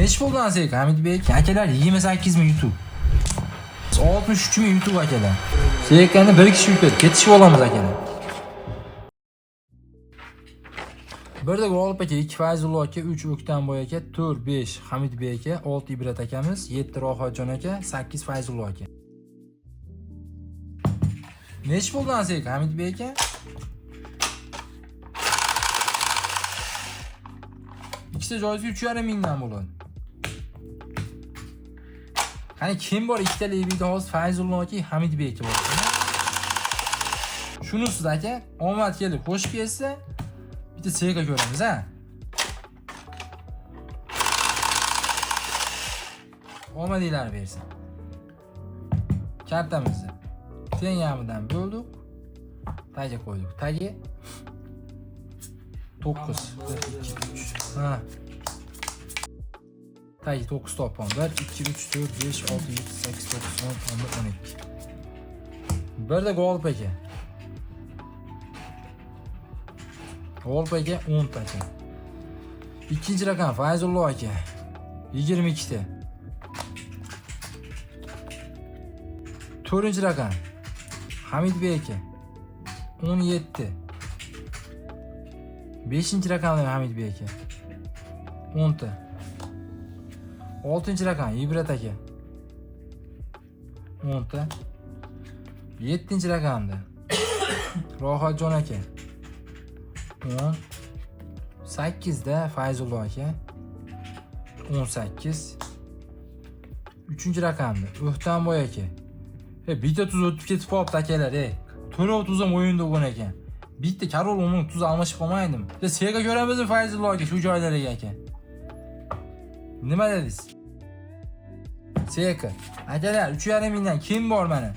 Neç bo'ldi ansayk Hamidbek? Akalar 28 ming YouTube. 63 ming YouTube akalar. Seykani bir kishi yutadi. Ketishib olamiz akalar. Birda G'olib aka, 2 Fayzullo aka, 3 O'ktanboy aka, 4 5 Hamidbek aka, 6 Ibrat akamiz, 7 Rohatjon aka, 8 Fayzullo aka. Nech bo'ldi ansayk Hamidbek aka? İkisi joysi 3,5 mingdan bo'ladi. Qani kim bor ikkitali video hozir Fayzullo aka, Hamidbek aka bor. Shunisi aka, omad kelib qo'shib kelsa, bitta seka ko'ramiz ha. Omadinglar bersin. Kartamizni teng yarmidan bo'ldik. Tagiga qo'ydik. Tagi 9 ha. Tagi 9 topon. 1 2 3 4 5 6 7 8 9 10 11 12. Birda G'olib aka. G'olib aka 10 ta. İkinci rakam Fayzullo aka 22 ta. To'rtinchi rakam Hamidbek aka 17. Beshinchi rakam Hamidbek aka 10 ta. Oltinchi rakam Ibrat aka 10 ta. Yettinchi rakamda Rohatjon aka 10. 8da Fayzullo aka 18. Üçüncü rakamda O'ktanboy aka. Bitta tuz o'tib ketib qolibdi akalar, To'rov tuzim o'yinda bo'lgan ekan. Bitta Karol uning tuzi almashib qolmaydim. Sega ko'ramizmi Fayzullo aka shu joylariga aka? Nima dedingiz? Sega. Akalar 3,5 mingdan kim bor mana?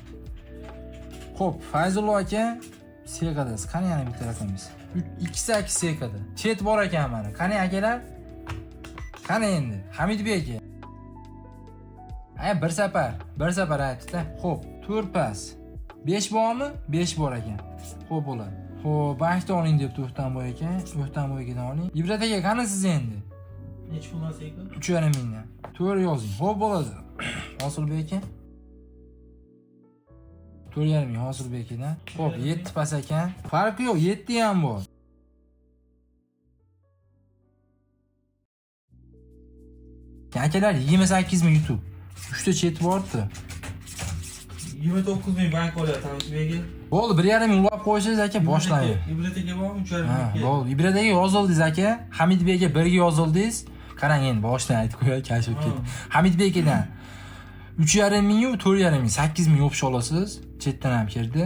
Xo'p, Fayzullo aka Sega'dasiz. Qani yana bitta raqamingiz? 28 Sega'da. Chet bor ekan mana. Qani akalar? Qani endi? Hamidbek aka. Bir safar aytdi-da. Xo'p, 4 pas. 5 bormi? 5 bor ekan. Xo'p bo'ladi. Xo'p, baxtli oling deb O'ktanboy aka. O'ktanboy akadan oling. Ibrat aka qani siz endi? Nech bo'lmasa ekan? 3,5 mingdan. To'g'ri yozing. Xo'p bo'ladi. Hosilbek aka. 4,5 ming Hosilbek akadan. Xo'p, 7 pas ekan. Farqi yo'q, 7 ham bor. Akalar 28 ming YouTube. 3 ta chet bordi. 29 ming bank olyapti Hamidbek aka. Bo'ldi, 1,5 ming ulab qo'ysangiz aka boshlaydi. Ibrat aka bormi? 3,5 Ha, ming. bo'ldi. Ibrat aka yozildingiz aka. Hamidbek aka birga yozildingiz. Qarang endi boshdan aytib qo'yay, kashf ketdi. Hamidbek akadan 3,5 ming, 4,5 ming, 8 ming o'pish olasiz. Chetdan ham kirdi.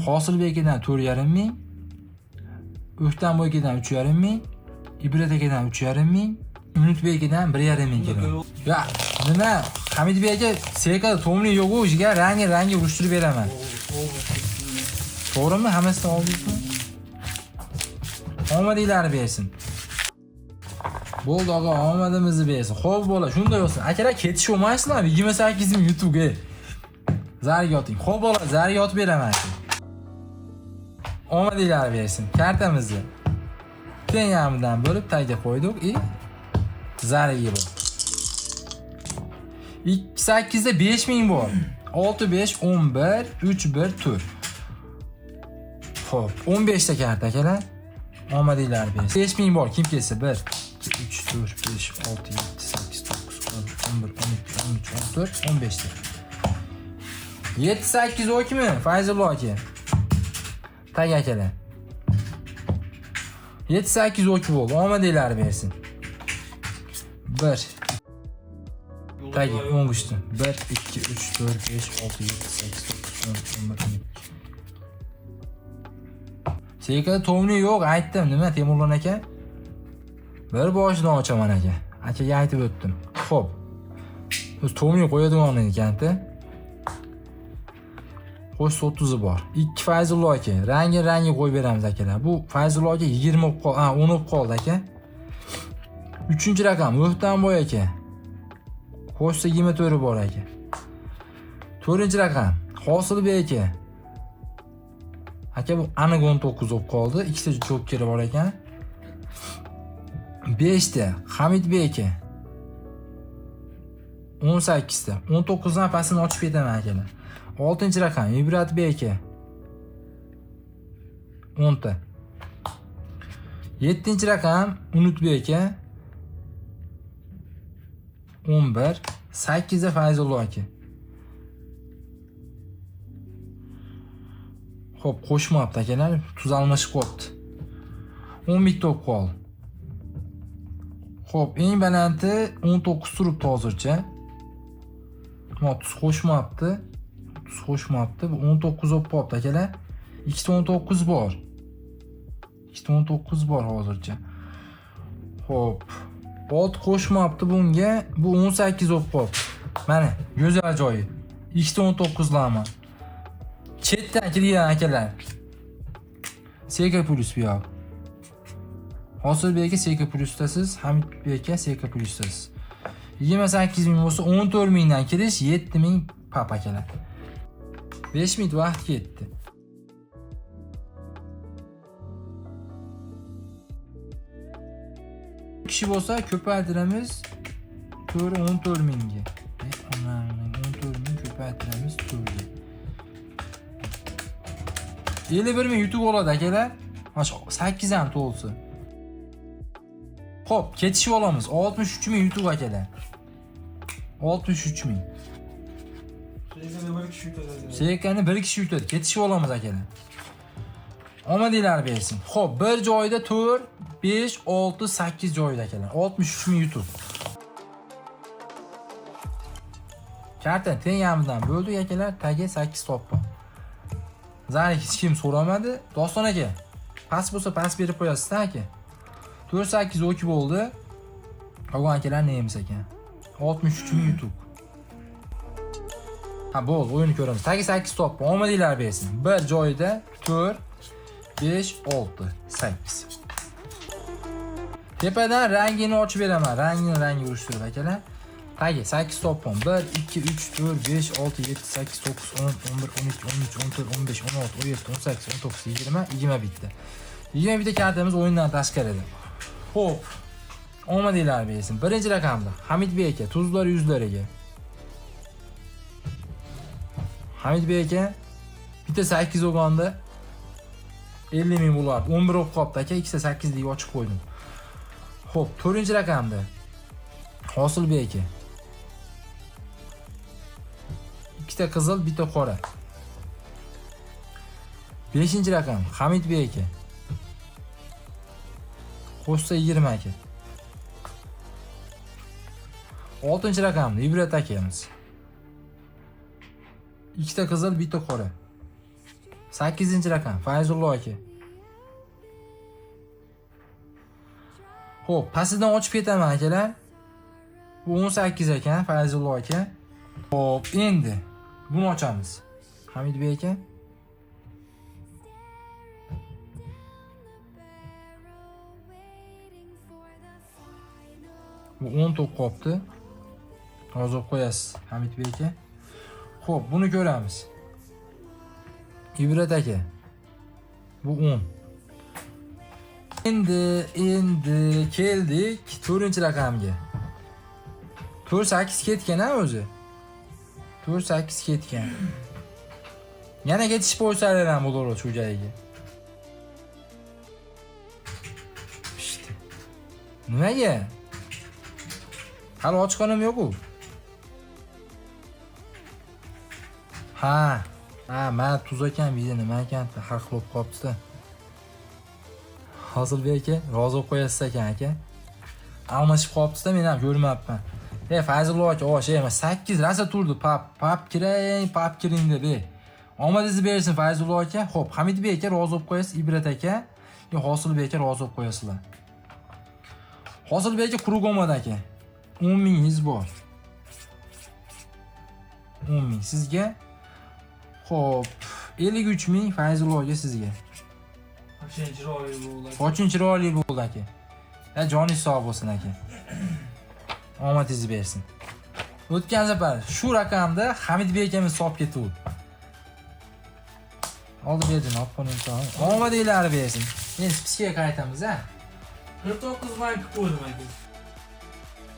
Hosilbek akadan 4,5 ming. O'ktanboy akadan 3,5 ming. Ibrat akadan 3,5 ming. Unutbek akadan 1,5 ming keladi. Ya, nima? Hamidbek aka sekada tomli yo'q o'ziga rangi urishtirib beraman. To'g'rimi? Hammasidan oldingizmi? Omadinglarni bersin. Bo'ldi og'a, omadimizni bersin. Xo'p bo'ladi, shunday bo'lsin. Akalar ketish olmaysizlarmi? 28 ming YouTube'ga. Zarga yoting. Xo'p bo'ladi, zarga yotib beraman. Omadinglarni bersin. Kartamizni teng yarmidan bo'lib tagiga qo'ydik. Zariga bor. 8da 5 ming bor. 6 5 11 3 1 4. Xo'p, 15 ta kart akalar. Omadinglar bersin. 5 ming bor. Kim kelsa 1 2 3 4 5 6 7 8 9 10 11 12 13 14 15 ta. 7 8 o'kmi? Fayzullo aka. Tag akalar. 7 8 o'ki bo'ldi. Omadinglar bersin. 1 Tagi 10 güçtü. 1 2 3 4 5 6 7 8 9 10 11 12. Sekada tomni yo'q, aytdim, nima Temurlon aka? Bir boshidan ochaman aka. Akaga aytib o'tdim. Xo'p. Biz tomni qo'yadigan ekan-da. Qo'sh 30 bor. 2 Fayzullo aka. Rangi qo'yib beramiz akalar. Bu Fayzullo aka 20 olib qoldi. 10 olib qoldi aka. 3-rakam O'ktanboy aka. Qo'shsa 24 bor aka. 4-rakam Hosilbek aka. Aka bu aniq 19 olib qoldi. Ikkita cho'pkari bor ekan. 5 ta Hamidbek aka. 18 ta. 19 dan pastini ochib ketaman akalar. 6-raqam Ibrat beka. 10 ta. 7-raqam Unutbek aka. 11. 8 da Fayzullo aka. Xo'p, qo'shmayapti akalar, tuz almashib qolibdi. 11 ta bo'lib qoldi. Xo'p, eng balandi 19 turibdi hozircha. Mana tuz qo'shmayapti. Tuz qo'shmayapti. Bu 19 bo'lib qolibdi akalar. 2 ta 19 bor. 2 ta 19 bor hozircha. Xo'p, 6 qo'shmayapti bunga. Bu 18 bo'lib qolibdi. Mana, go'zal joyi. 2 ta 19larmi? Chetdan kirgan akalar. Seka plus bu yoq. Hosilbek aka Seka plusdasiz, Hamidbek aka Seka plusdasiz. 28 ming bo'lsa 14 mingdan kirish, 7 ming pap akalar. 5 minut vaqt ketdi. Kishi bo'lsa ko'paytiramiz. 14 mingga. 14 ming ko'paytiramiz 4 ga. 51 ming yutuq oladi akalar. Mana 8 ham to'lsa. Xo'p, ketishib olamiz. 63 ming yutuq akalar. 63 ming. Sekani bir kishi yutadi. Ketishib olamiz akalar. Omadinglar bersin. Xo'p, bir joyda 4, 5, 6, 8 joyda akalar. 63 ming yutuq. Karta tengyamidan bo'ldik akalar. Tagi 8 topdi. Zari hech kim so'ramadi. Doston aka, pas bo'lsa pas berib qo'yasiz aka. 4-8 o'ki bo'ldi. Qolgan akalar neyimiz ekan? 63 ming yutuq. Ha, bo'ldi, o'yinni ko'ramiz. Tagi 8 topdi. Omadinglar bersin. Bir joyda 4, 5, 6, 8. Tepadan rangini ochib beraman. Rangini urishtirib akalar. Tagi 8 topdim. 1, 2, 3, 4, 5, 6, 7, 8, 9, 10, 11, 12, 13, 14, 15, 16, 17, 18, 19, 20, 20 bitti. 20 bitta kartamiz o'yindan tashqarida. Xo'p. Omadinglar bersin. Birinchi raqamda Hamidbek aka tuzlar 100larga. Hamidbek aka bitta 8 o'g'onda 50 ming bo'lardi. 11 o'p qopdi aka, ikkita 8 lik ochib qo'ydim. Xo'p, 4-raqamda Hosilbek aka. Ikkita qizil, bitta qora. 5-raqam Hamidbek aka. Qo'shsa 20 aka. 6-raqamda Ibrat akamiz. Ikkita qizil, bitta qora. 8-raqam Fayzullo aka. Xo'p, pastidan ochib ketaman akalar. Bu 18 ekan Fayzullo aka. Xo'p, endi buni ochamiz. Hamidbek aka. Bu 10 to'p qopti. Hozir qo'yasiz Hamidbek aka. Xo'p, buni ko'ramiz. Ibrat aka. Bu 10. Endi keldik 4-raqamga. 4-8 ketgan-a o'zi. 4-8 ketgan. Yana ketish qo'ysalar ham bo'laveradi shu joyiga. İşte. Nimaga? Hali ochqanim yo'q-ku. Ha, men tuz ekan video nima ekan, haq qilib qopti-da. Hosilbek aka, rozi bo'lib qo'yasiz ekan aka. Almashib qopti-da, men ham ko'rmabman. Fayzullo aka, o'sha 8 rasa turdi, pap kiring deb. Omadingizni bersin Fayzullo aka. Xo'p, Hamidbek aka rozi bo'lib qo'yasiz, Ibrat aka, yo Hosilbek aka rozi bo'lib qo'yasizlar. Hosilbek aka Qurug'omad aka. 10 mingingiz bor. 10 ming sizga. Xo'p, 53 ming Fayzullo aka sizga. Qo'chin chiroyli bo'ldi aka. Joningiz sog' bo'lsin aka. Omadingizni bersin. O'tgan safar shu raqamda Hamidbek akamiz hisob ketdi. Oldi berdim, olib qo'ying. Omadinglar bersin. Endi spiskaga qaytamiz, ha. 49 bank qo'ydim aka.